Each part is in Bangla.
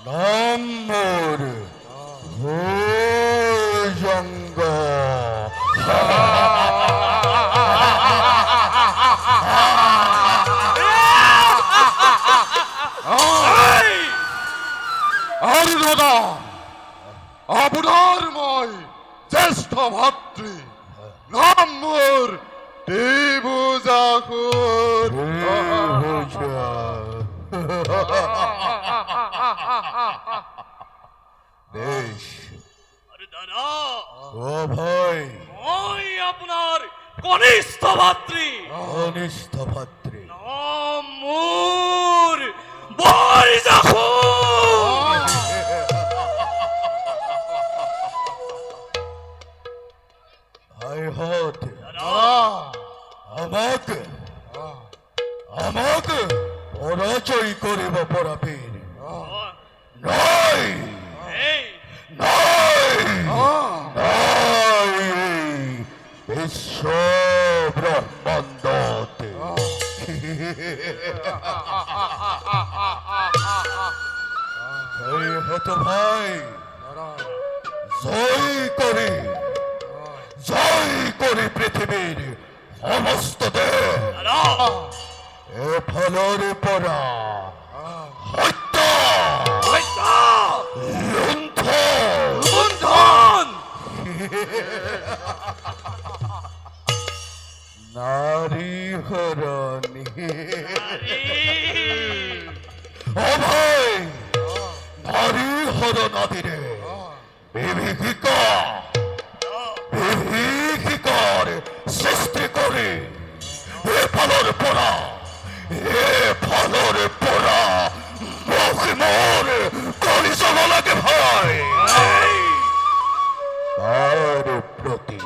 নম্বর ভুজঙ্গ। আরে দাদা, আপনার মই জ্যেষ্ঠ ভাতৃ নম্বর ত্রিভুজাকুর। বেশ। আরে দাদা, ও ভাই, ওই আপনার কনিষ্ঠ ভাতৃ কনিষ্ঠ ভাতৃ নম্বর বৈজাকুর। হাই হত দাদা, আমাকে আমাকে পরাজয় করিব পরাবীর নয়, এই নয়, নয়। বিশ্ব ব্রহ্মাণ্ডতে এই হত ভাই, জয় করি পৃথিবীর সমস্ত দেশ। দাদা, এ ফলর পরা হত্যা, হত্যা, লুণ্ঠন, লুণ্ঠন, নারী হরণী। আরে অভয় নারী হরণাদিরে বিভীষিকা বিভীষিকার সৃষ্টি করে এ ফলর পরা, এ ফলর পরা মুখ মোর কলিসম লাগে ভাই। তার প্রতি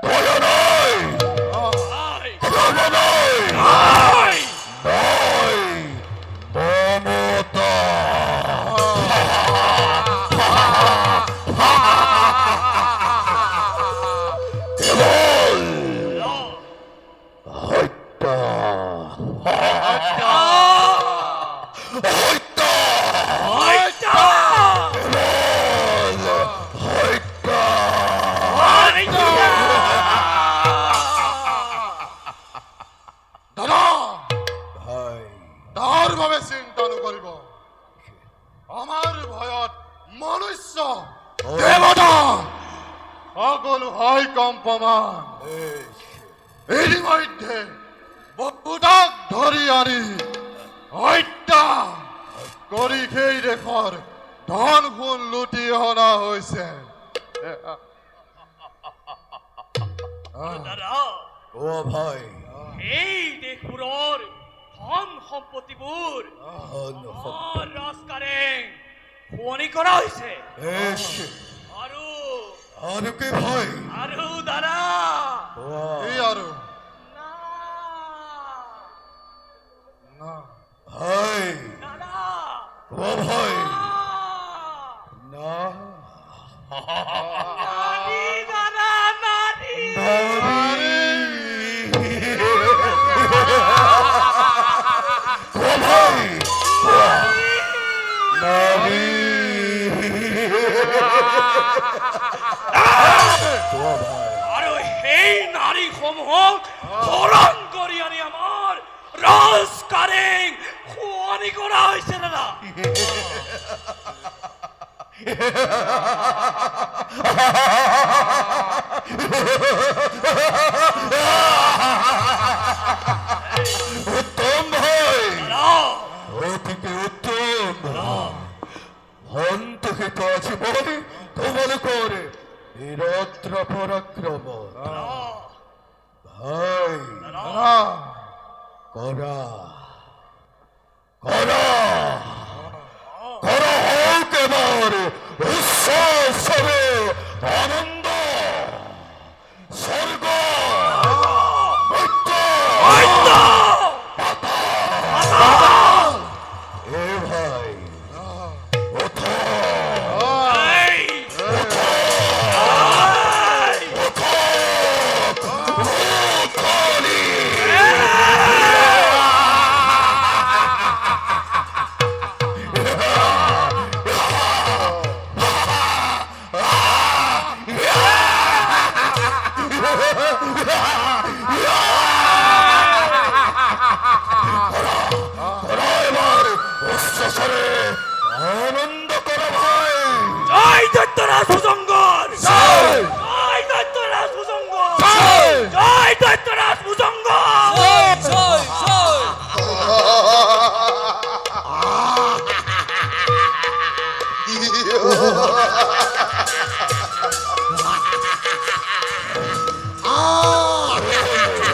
দয়া নয়, ভাই, ক্ষমা নয়, ভাই, নয়, মমতা। কেবল হত্যা, হত্যা, হত্যা, কেবল হত্যা। দাদা, ভাই, তার ভাবে চিন্তা নকৰিব। আমাৰ ভয়ত মনুষ্য দেৱতা সকলো হয় কম্পমান। বেশ। ইতিমধ্যে বহুতাক ধৰি আনি হত্যা কৰি সেই দেশৰ ধন সোণ লুটি অনা হৈছে। দাদা, ও ভাই, এই দেশবোৰৰ ধন সম্পত্তিবোৰ ধন আমাৰ ৰাজকাৰেং শুৱনি কৰা হৈছে। বেশ। আৰু আর কি ভাই? আৰু দাদা, কি আৰু না, না দাদা, ভাই, ও ভাই, না, না। নারী, দাদা, নারী, ও ভাই, নারী। ও ভাই, আৰু সেই নাৰীসমূহক হৰণ কৰি আনি আমাৰ ৰাজকাৰেং শুৱনি কৰা হৈছে দাদা। উত্তম ভাই, দাদা, অতিকে উত্তম। অন্তহিত আছে বলে তোমার করে বীরত্র পরাক্রম। ভাই, দাদা করা করা করা হোক এবার উচ্ছ্বাসে আনন্দ। স্বর্গ, মৃত্যু, এ ভাই, ওঠো, এই, ওঠো, এই, তোরা এবার উচ্চস্বরে আনন্দ